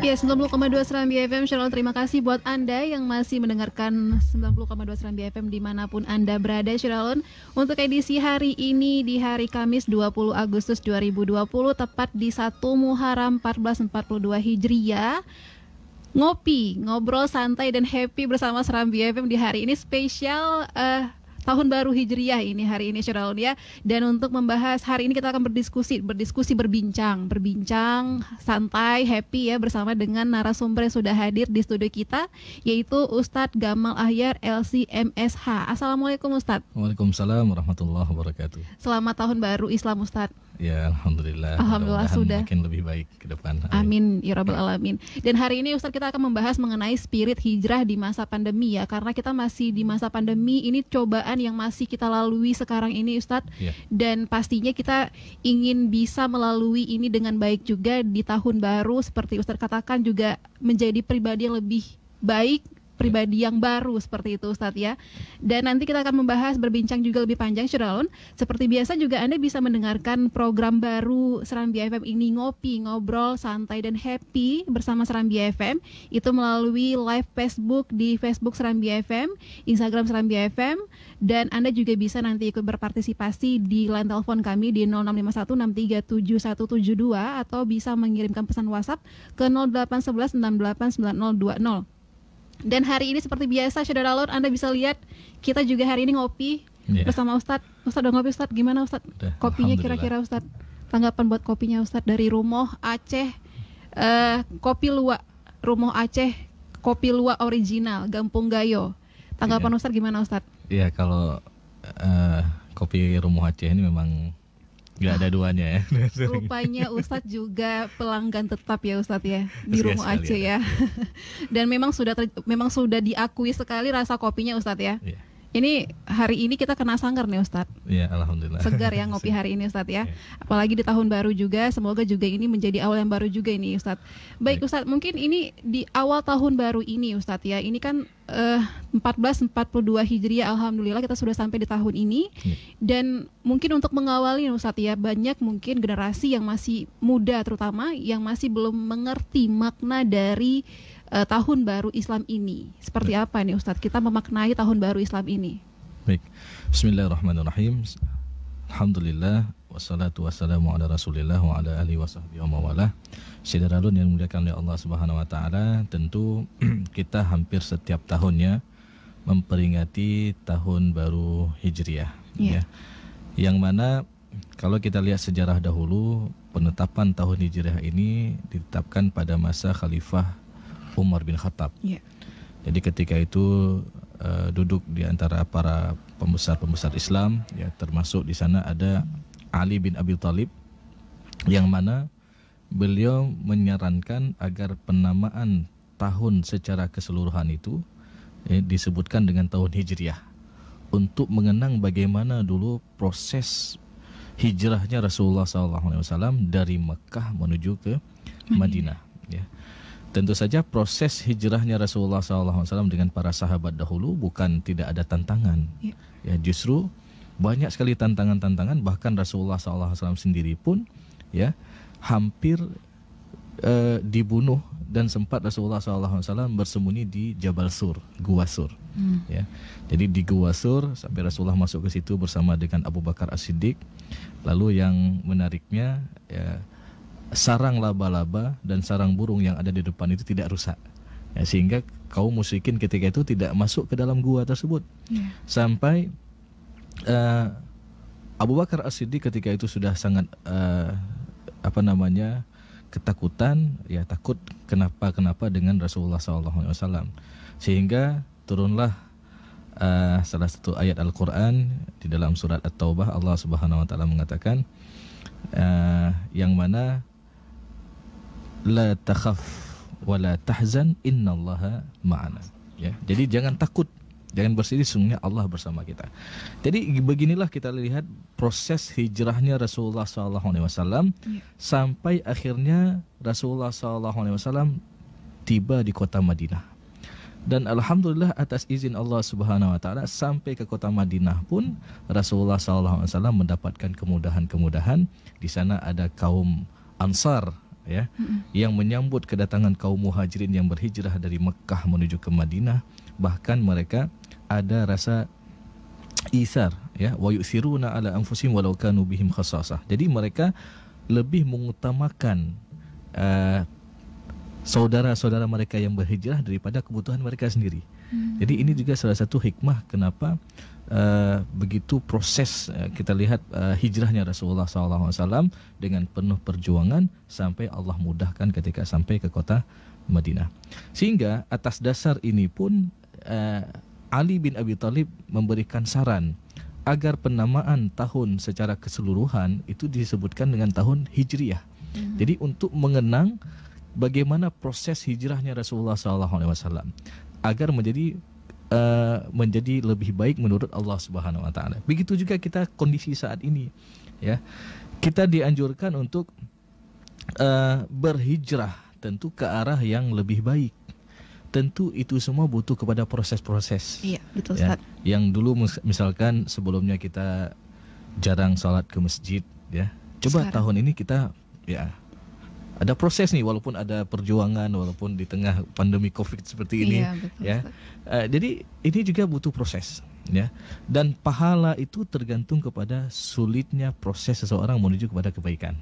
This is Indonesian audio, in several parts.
Ya, 90,2 Serambi FM. Shalom, terima kasih buat Anda yang masih mendengarkan 90,2 Serambi FM dimanapun Anda berada. Shalom, untuk edisi hari ini di hari Kamis 20 Agustus 2020, tepat di 1 Muharram 1442 Hijriah. Ngopi, ngobrol santai dan happy bersama Serambi FM di hari ini spesial Tahun Baru Hijriah ini hari ini Syarul ya. Dan untuk membahas hari ini kita akan berbincang santai, happy ya, bersama dengan narasumber yang sudah hadir di studio kita, yaitu Ustadz Gamal Ahyar LC-MSH. Assalamualaikum Ustadz. Waalaikumsalam warahmatullahi wabarakatuh. Selamat Tahun Baru Islam Ustadz. Ya, Alhamdulillah sudah makin lebih baik ke depan. Amin ya rabbal alamin. Dan hari ini Ustadz kita akan membahas mengenai spirit hijrah di masa pandemi ya, karena kita masih di masa pandemi ini, cobaan yang masih kita lalui sekarang ini Ustadz ya. Dan pastinya kita ingin bisa melalui ini dengan baik juga di tahun baru, seperti Ustadz katakan, juga menjadi pribadi yang lebih baik, pribadi yang baru seperti itu Ustadz ya. Dan nanti kita akan membahas, berbincang juga lebih panjang Syarul. Seperti biasa juga Anda bisa mendengarkan program baru Serambi FM ini, ngopi, ngobrol, santai dan happy bersama Serambi FM, itu melalui live Facebook di Facebook Serambi FM, Instagram Serambi FM, dan Anda juga bisa nanti ikut berpartisipasi di line telepon kami di 0651637172 atau bisa mengirimkan pesan WhatsApp ke 0811689020. Dan hari ini seperti biasa Saudara Lord, Anda bisa lihat kita juga hari ini ngopi bersama Ustadz. Ustadz udah ngopi Ustadz, gimana Ustadz? Kopinya kira-kira Ustadz, tanggapan buat kopinya Ustadz dari Rumoh Aceh, Kopi Luwak Rumoh Aceh, Kopi Luwak original Gampung Gayo. Tanggapan Ustadz gimana Ustadz? Iya, kalau kopi Rumoh Aceh ini memang nggak ada duanya ya. Rupanya Ustadz juga pelanggan tetap ya Ustadz ya di Rumoh Aceh ya. Dan memang sudah diakui sekali rasa kopinya Ustadz ya. Ini hari ini kita kena sanggar nih Ustadz. Iya, alhamdulillah. Segar ya ngopi hari ini Ustadz ya. Apalagi di tahun baru juga, semoga juga ini menjadi awal yang baru juga ini Ustadz. Baik Ustadz, mungkin ini di awal tahun baru ini Ustadz ya. Ini kan 1442 Hijriah, alhamdulillah kita sudah sampai di tahun ini. Dan mungkin untuk mengawali Ustadz ya, banyak mungkin generasi yang masih muda terutama yang masih belum mengerti makna dari tahun baru Islam ini. Seperti apa nih Ustadz kita memaknai tahun baru Islam ini? Baik, bismillahirrahmanirrahim. Alhamdulillah, wassalatu wassalamu ala rasulillah wa ala alihi wa sahbihi wa mawalah. Saudara yang dimuliakan oleh Allah Subhanahu wa taala, tentu kita hampir setiap tahunnya memperingati tahun baru Hijriah ya. Yang mana kalau kita lihat sejarah dahulu, penetapan tahun Hijriah ini ditetapkan pada masa Khalifah Umar bin Khattab. Jadi ketika itu duduk di antara para pembesar-pembesar Islam ya, termasuk di sana ada Ali bin Abi Thalib, yang mana beliau menyarankan agar penamaan tahun secara keseluruhan itu disebutkan dengan tahun Hijriah, untuk mengenang bagaimana dulu proses hijrahnya Rasulullah SAW dari Mekah menuju ke Madinah ya. Tentu saja proses hijrahnya Rasulullah SAW dengan para sahabat dahulu bukan tidak ada tantangan ya, justru banyak sekali tantangan-tantangan. Bahkan Rasulullah SAW sendiri pun ya hampir dibunuh, dan sempat Rasulullah SAW bersembunyi di Jabal Sur, Gua Sur ya. Jadi di Gua Sur sampai Rasulullah masuk ke situ bersama dengan Abu Bakar As-Siddiq. Lalu yang menariknya ya, sarang laba-laba dan sarang burung yang ada di depan itu tidak rusak ya, sehingga kaum musyrikin ketika itu tidak masuk ke dalam gua tersebut. Sampai Abu Bakar As-Siddiq ketika itu sudah sangat ketakutan ya, takut kenapa dengan Rasulullah SAW, sehingga turunlah salah satu ayat Al-Quran di dalam surat At-Taubah. Allah Subhanahu wa taala mengatakan yang mana la takhaf wa la tahzan innallaha ma'ana ya. Jadi jangan takut, jangan bersedih, sungguhnya Allah bersama kita. Jadi beginilah kita lihat proses hijrahnya Rasulullah SAW sampai akhirnya Rasulullah SAW tiba di kota Madinah. Dan alhamdulillah atas izin Allah Subhanahu wa taala sampai ke kota Madinah pun Rasulullah SAW mendapatkan kemudahan-kemudahan. Di sana ada kaum Ansar ya, yang menyambut kedatangan kaum muhajirin yang berhijrah dari Mekah menuju ke Madinah. Bahkan mereka ada rasa isar, ya, wa yusiruna ala anfusihim walau kanu bihim khassasah. Jadi mereka lebih mengutamakan saudara-saudara mereka yang berhijrah daripada kebutuhan mereka sendiri. Jadi ini juga salah satu hikmah kenapa begitu proses kita lihat hijrahnya Rasulullah SAW dengan penuh perjuangan sampai Allah mudahkan ketika sampai ke kota Madinah. Sehingga atas dasar ini pun Ali bin Abi Thalib memberikan saran agar penamaan tahun secara keseluruhan itu disebutkan dengan tahun Hijriyah. Jadi untuk mengenang bagaimana proses hijrahnya Rasulullah SAW agar menjadi lebih baik menurut Allah Subhanahu Wa Taala. Begitu juga kita kondisi saat ini, ya, kita dianjurkan untuk berhijrah tentu ke arah yang lebih baik. Tentu itu semua butuh kepada proses-proses. Iya, betul, ya, Ustaz. yang dulu misalkan sebelumnya kita jarang sholat ke masjid, ya. Coba Sekarang. tahun ini kita, ya, ada proses nih, walaupun ada perjuangan, walaupun di tengah pandemi COVID seperti ini, Iya, betul, ya. Ustaz. Jadi ini juga butuh proses, ya. Dan pahala itu tergantung kepada sulitnya proses seseorang menuju kepada kebaikan.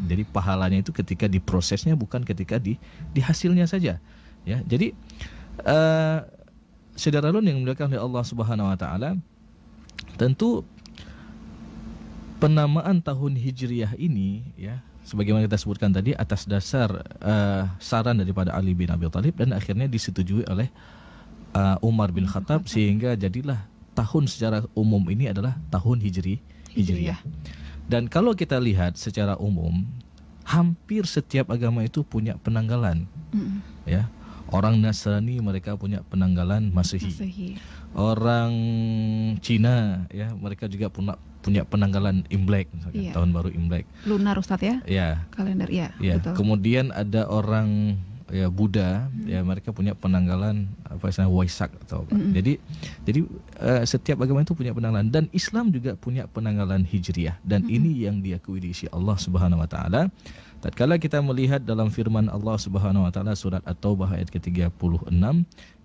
Jadi pahalanya itu ketika di prosesnya, bukan ketika di hasilnya saja, ya. Jadi saudara yang dimuliakan oleh Allah Subhanahu Wa Taala, tentu penamaan tahun Hijriyah ini, ya, sebagaimana kita sebutkan tadi atas dasar saran daripada Ali bin Abi Thalib dan akhirnya disetujui oleh Umar bin Khattab, sehingga jadilah tahun secara umum ini adalah tahun Hijriyah. Dan kalau kita lihat secara umum, hampir setiap agama itu punya penanggalan, ya. Orang Nasrani mereka punya penanggalan Masehi. Orang Cina, ya, mereka juga punya penanggalan Imlek, misalkan, tahun baru Imlek. Lunar, Ustaz, ya? Ya. Kalender, ya, Ya. betul. Kemudian ada orang, ya, Buddha, ya, mereka punya penanggalan apa istilahnya Waisak atau apa. Jadi setiap agama itu punya penanggalan, dan Islam juga punya penanggalan Hijriyah, dan ini yang diakui di sisi Allah Subhanahu Wa Taala. Tatkala kita melihat dalam firman Allah Subhanahu Wa Taala surat At-Taubah ayat ke-36,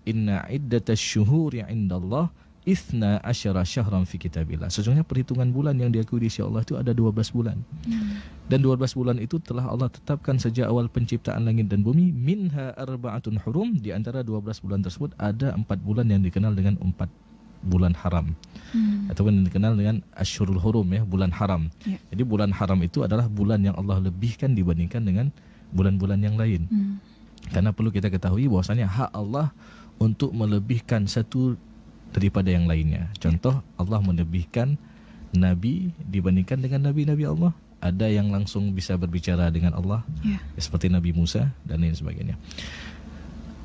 inna iddatasy syuhuri 'indallah 12 syahran fi kitabillah. Sesungguhnya perhitungan bulan yang diakui di sisi Allah itu ada 12 bulan. Dan 12 bulan itu telah Allah tetapkan sejak awal penciptaan langit dan bumi. Minha arba'atun hurum. Di antara 12 bulan tersebut ada 4 bulan yang dikenal dengan 4 bulan haram. Ataupun yang dikenal dengan Asyhurul Hurum, ya, bulan haram. Jadi bulan haram itu adalah bulan yang Allah lebihkan dibandingkan dengan bulan-bulan yang lain. Karena perlu kita ketahui bahwasanya hak Allah untuk melebihkan satu daripada yang lainnya. Contoh, Allah melebihkan Nabi dibandingkan dengan Nabi-Nabi Allah. Ada yang langsung bisa berbicara dengan Allah, seperti Nabi Musa dan lain sebagainya.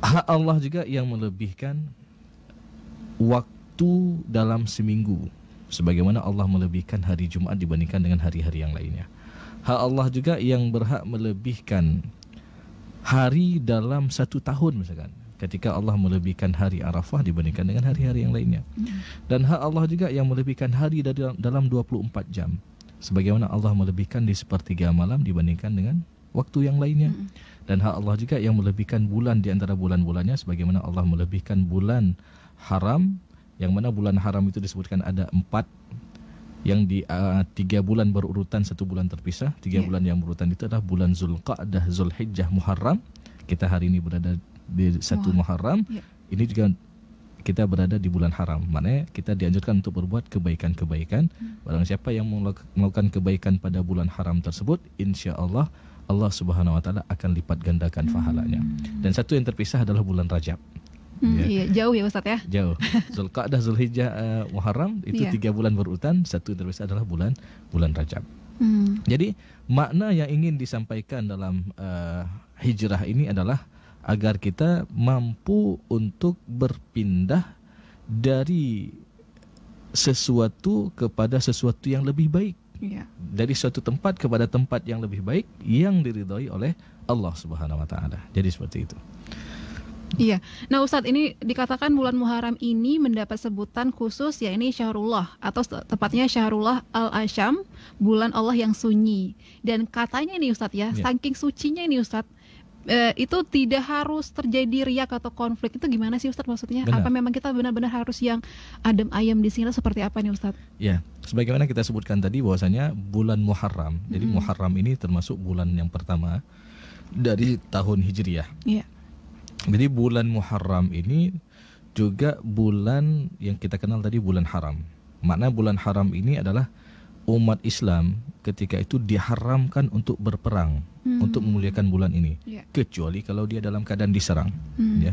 Hak Allah juga yang melebihkan waktu dalam seminggu, sebagaimana Allah melebihkan hari Jumat dibandingkan dengan hari-hari yang lainnya. Hak Allah juga yang berhak melebihkan hari dalam satu tahun, misalkan ketika Allah melebihkan hari Arafah dibandingkan dengan hari-hari yang lainnya. Dan hak Allah juga yang melebihkan hari dalam 24 jam, sebagaimana Allah melebihkan di sepertiga malam dibandingkan dengan waktu yang lainnya. Dan hak Allah juga yang melebihkan bulan di antara bulan-bulannya, sebagaimana Allah melebihkan bulan haram, yang mana bulan haram itu disebutkan ada 4, yang di 3 bulan berurutan, 1 bulan terpisah. 3 bulan yang berurutan itu adalah bulan Zulqa'dah, Zulhijjah, Muharram. Kita hari ini berada di 1 Muharram. Ini juga kita berada di bulan haram. Maknanya kita dianjurkan untuk berbuat kebaikan-kebaikan. Barang siapa yang melakukan kebaikan pada bulan haram tersebut, insya Allah Allah Subhanahu Wa Taala akan lipat gandakan pahalanya. Dan satu yang terpisah adalah bulan Rajab. Iya, jauh ya, Ustaz, ya? Jauh. Zulqa'dah, Zulhijjah, Muharram itu 3 bulan berurutan. Satu yang terpisah adalah bulan Rajab. Jadi makna yang ingin disampaikan dalam hijrah ini adalah agar kita mampu untuk berpindah dari sesuatu kepada sesuatu yang lebih baik. Dari suatu tempat kepada tempat yang lebih baik yang diridhai oleh Allah Subhanahu Wa Taala. Jadi seperti itu. Iya. Nah Ustadz, ini dikatakan bulan Muharram ini mendapat sebutan khusus, ya ini Syahrullah, atau tepatnya Syahrullah al-Asham, bulan Allah yang sunyi. Dan katanya ini Ustadz ya, saking sucinya ini Ustadz, itu tidak harus terjadi riak atau konflik. Itu gimana sih Ustadz maksudnya? Benar. Apa memang kita benar-benar harus yang adem ayem di sini, seperti apa nih Ustadz? Ya, sebagaimana kita sebutkan tadi bahwasanya bulan Muharram. Jadi Muharram ini termasuk bulan yang pertama dari tahun Hijriyah. Iya. Jadi bulan Muharram ini juga bulan yang kita kenal tadi bulan haram. Makna bulan haram ini adalah umat Islam ketika itu diharamkan untuk berperang, untuk memuliakan bulan ini, kecuali kalau dia dalam keadaan diserang. Ya.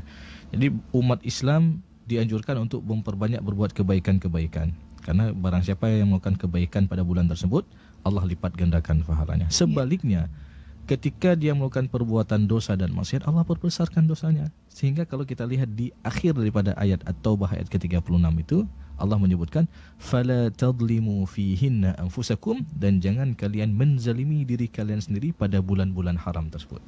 Jadi umat Islam dianjurkan untuk memperbanyak berbuat kebaikan-kebaikan, karena barang siapa yang melakukan kebaikan pada bulan tersebut, Allah lipat gandakan pahalanya. Sebaliknya, ketika dia melakukan perbuatan dosa dan maksiat, Allah perbesarkan dosanya. Sehingga kalau kita lihat di akhir daripada ayat At-Taubah ayat ke-36 itu, Allah menyebutkan fala tadlimu fihinna anfusakum, dan jangan kalian menzalimi diri kalian sendiri pada bulan-bulan haram tersebut.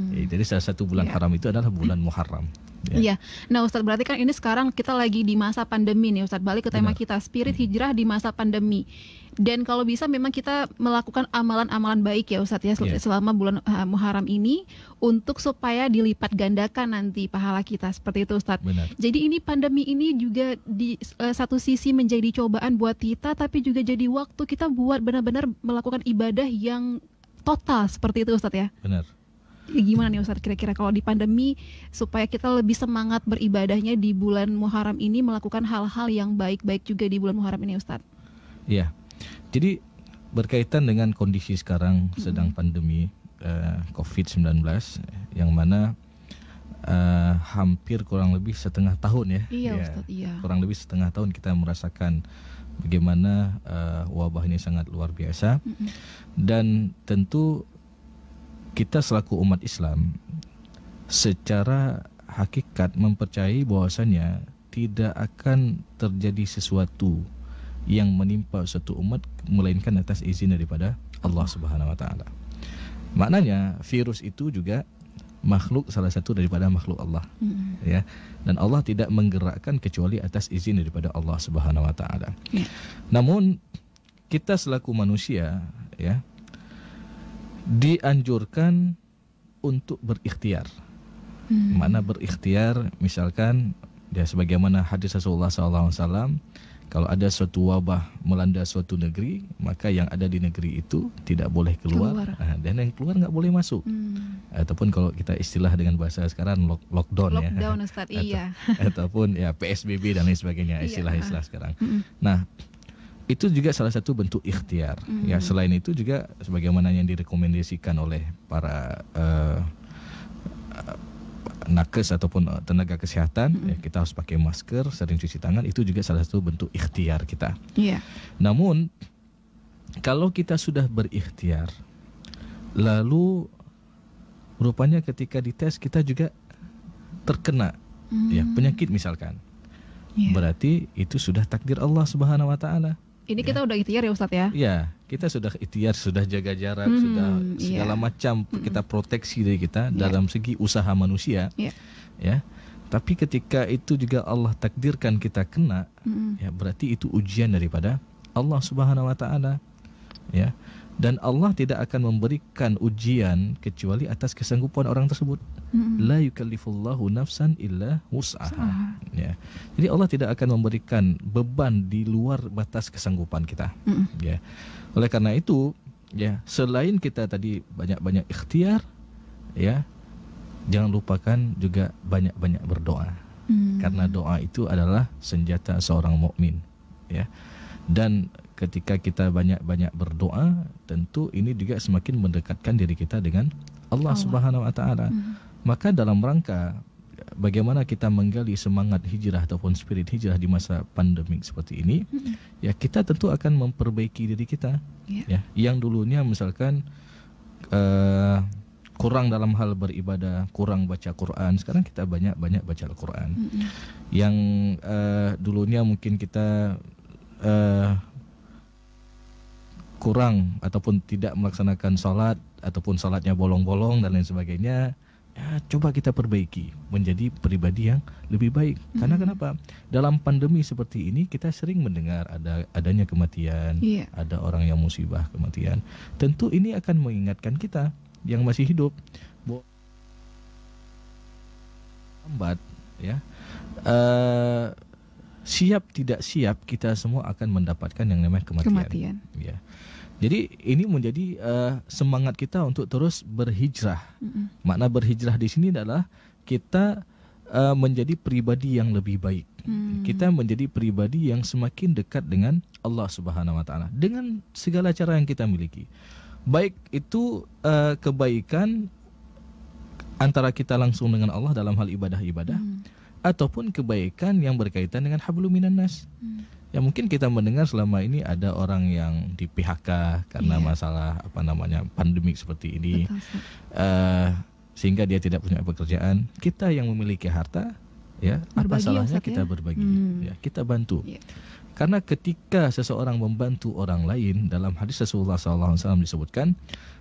Jadi salah satu bulan haram itu adalah bulan Muharram. Iya. Nah Ustadz, berarti kan ini sekarang kita lagi di masa pandemi nih Ustadz. Balik ke tema kita, spirit hijrah di masa pandemi. Dan kalau bisa memang kita melakukan amalan-amalan baik ya Ustadz ya, selama bulan Muharram ini, untuk supaya dilipat gandakan nanti pahala kita, seperti itu Ustadz. Jadi ini pandemi ini juga di satu sisi menjadi cobaan buat kita, tapi juga jadi waktu kita buat benar-benar melakukan ibadah yang total, seperti itu Ustadz ya. Benar. Gimana nih Ustadz kira-kira kalau di pandemi supaya kita lebih semangat beribadahnya di bulan Muharram ini, melakukan hal-hal yang baik-baik juga di bulan Muharram ini Ustadz? Iya. Jadi berkaitan dengan kondisi sekarang sedang pandemi COVID-19, yang mana hampir kurang lebih setengah tahun ya. Iya Ustadz, iya. Kurang lebih setengah tahun kita merasakan bagaimana wabah ini sangat luar biasa. Dan tentu kita selaku umat Islam secara hakikat mempercayai bahwasanya tidak akan terjadi sesuatu yang menimpa suatu umat melainkan atas izin daripada Allah Subhanahu wa taala. Maknanya virus itu juga makhluk, salah satu daripada makhluk Allah. Ya. Dan Allah tidak menggerakkan kecuali atas izin daripada Allah Subhanahu wa taala. Namun kita selaku manusia ya dianjurkan untuk berikhtiar. Mana berikhtiar, misalkan ya sebagaimana hadis Rasulullah SAW, kalau ada suatu wabah melanda suatu negeri, maka yang ada di negeri itu tidak boleh keluar. Dan yang keluar nggak boleh masuk. Ataupun kalau kita istilah dengan bahasa sekarang lockdown ya. Lockdown Ustaz, iya. Ataupun ya PSBB dan lain sebagainya, istilah-istilah sekarang. Nah, itu juga salah satu bentuk ikhtiar. Ya, selain itu juga sebagaimana yang direkomendasikan oleh para nakes ataupun tenaga kesehatan, ya, kita harus pakai masker, sering cuci tangan, itu juga salah satu bentuk ikhtiar kita. Namun kalau kita sudah berikhtiar, lalu rupanya ketika dites kita juga terkena ya penyakit misalkan, berarti itu sudah takdir Allah Subhanahu wa taala. Ini kita udah ikhtiar ya Ustadz ya? Iya, kita sudah ikhtiar, sudah jaga jarak, sudah segala macam kita proteksi diri kita dalam segi usaha manusia. Ya. Tapi ketika itu juga Allah takdirkan kita kena, ya berarti itu ujian daripada Allah Subhanahu wa taala. Ya. Dan Allah tidak akan memberikan ujian kecuali atas kesanggupan orang tersebut. La yukallifullahu nafsan illa wus'aha. Ya. Jadi Allah tidak akan memberikan beban di luar batas kesanggupan kita. Ya. Oleh karena itu, ya, selain kita tadi banyak-banyak ikhtiar, ya, jangan lupakan juga banyak-banyak berdoa. Karena doa itu adalah senjata seorang mukmin, ya. Dan ketika kita banyak-banyak berdoa, tentu ini juga semakin mendekatkan diri kita dengan Allah Subhanahu wa taala. Maka dalam rangka bagaimana kita menggali semangat hijrah ataupun spirit hijrah di masa pandemik seperti ini, ya kita tentu akan memperbaiki diri kita. Ya, yang dulunya misalkan kurang dalam hal beribadah, kurang baca Quran, sekarang kita banyak-banyak baca Al-Quran. Yang dulunya mungkin kita kurang ataupun tidak melaksanakan sholat, ataupun sholatnya bolong-bolong dan lain sebagainya, coba kita perbaiki menjadi pribadi yang lebih baik. Karena kenapa? Dalam pandemi seperti ini kita sering mendengar adanya kematian, ada orang yang musibah kematian. Tentu ini akan mengingatkan kita yang masih hidup bahwa lambat ya. Siap tidak siap kita semua akan mendapatkan yang namanya kematian. Ya. Jadi ini menjadi semangat kita untuk terus berhijrah. Makna berhijrah di sini adalah kita menjadi pribadi yang lebih baik. Kita menjadi pribadi yang semakin dekat dengan Allah Subhanahu wa taala dengan segala cara yang kita miliki. Baik itu kebaikan antara kita langsung dengan Allah dalam hal ibadah-ibadah, ataupun kebaikan yang berkaitan dengan hablum minan nas. Ya mungkin kita mendengar selama ini ada orang yang di PHK karena masalah pandemik seperti ini, sehingga dia tidak punya pekerjaan. Kita yang memiliki harta, ya berbagi, apa salahnya kita berbagi, ya kita bantu. Karena ketika seseorang membantu orang lain, dalam hadis Rasulullah SAW disebutkan,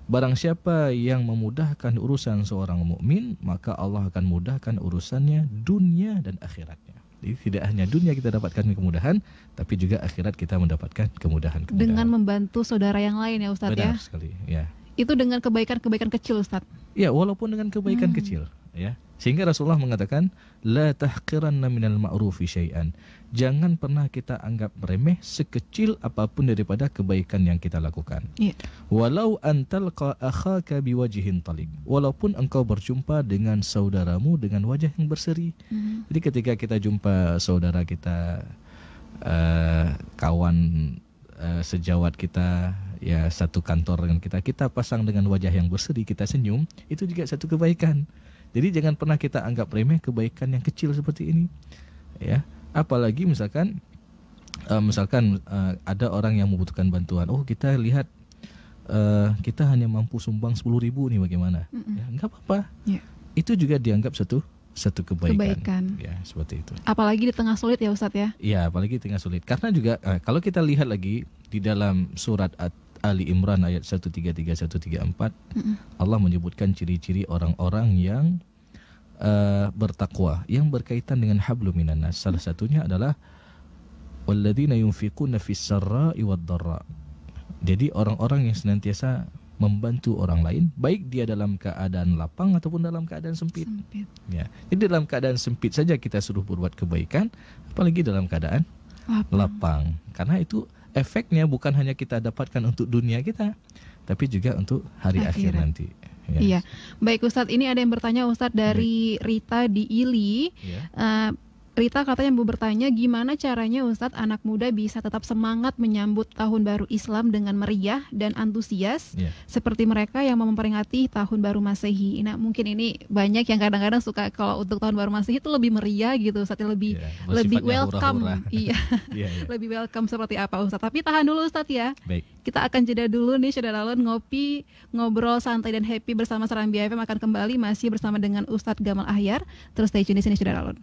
barang siapa yang memudahkan urusan seorang mukmin, maka Allah akan mudahkan urusannya dunia dan akhiratnya. Jadi tidak hanya dunia kita dapatkan kemudahan, tapi juga akhirat kita mendapatkan kemudahan. Dengan membantu saudara yang lain ya Ustadz. Benar sekali, ya. Itu dengan kebaikan-kebaikan kecil Ustadz. Ya, walaupun dengan kebaikan kecil, ya. Sehingga Rasulullah mengatakan, la tahqiranna minal ma'rufi syai'an. Jangan pernah kita anggap remeh sekecil apapun daripada kebaikan yang kita lakukan. Walau antalqa akhaka biwajhin taliq. Walaupun engkau berjumpa dengan saudaramu dengan wajah yang berseri. Jadi ketika kita jumpa saudara kita, kawan sejawat kita, ya satu kantor dengan kita, kita pasang dengan wajah yang berseri, kita senyum, itu juga satu kebaikan. Jadi jangan pernah kita anggap remeh kebaikan yang kecil seperti ini, ya. Apalagi misalkan ada orang yang membutuhkan bantuan. Oh, kita lihat kita hanya mampu sumbang 10.000 nih, bagaimana? Ya, enggak apa-apa. Itu juga dianggap satu kebaikan. Ya, seperti itu. Apalagi di tengah sulit ya Ustadz ya? Iya, apalagi di tengah sulit. Karena juga kalau kita lihat lagi di dalam surat Ali Imran ayat 133 134, Allah menyebutkan ciri-ciri orang-orang yang bertakwa yang berkaitan dengan hablum minan nas. Salah satunya adalah walladzina yunfiquna fis sarra'i wad dharra. Jadi orang-orang yang senantiasa membantu orang lain, baik dia dalam keadaan lapang ataupun dalam keadaan sempit. Ya. Jadi dalam keadaan sempit saja kita suruh berbuat kebaikan, apalagi dalam keadaan lapang. Karena itu efeknya bukan hanya kita dapatkan untuk dunia kita, tapi juga untuk hari akhir nanti. Ya. Iya, baik Ustadz. Ini ada yang bertanya Ustadz dari Rita di Ili. Rita katanya mau bertanya, gimana caranya Ustadz anak muda bisa tetap semangat menyambut tahun baru Islam dengan meriah dan antusias seperti mereka yang mau memperingati tahun baru Masehi. Nah mungkin ini banyak yang kadang-kadang suka kalau untuk tahun baru Masehi itu lebih meriah gitu Ustadz, lebih welcome. Lebih welcome seperti apa Ustadz. Tapi tahan dulu Ustadz ya. Baik. Kita akan jeda dulu nih Syederalun, ngopi, ngobrol santai dan happy bersama Serambi FM akan kembali masih bersama dengan Ustadz Gamal Ahyar. Terus stay tune di sini Syederalun.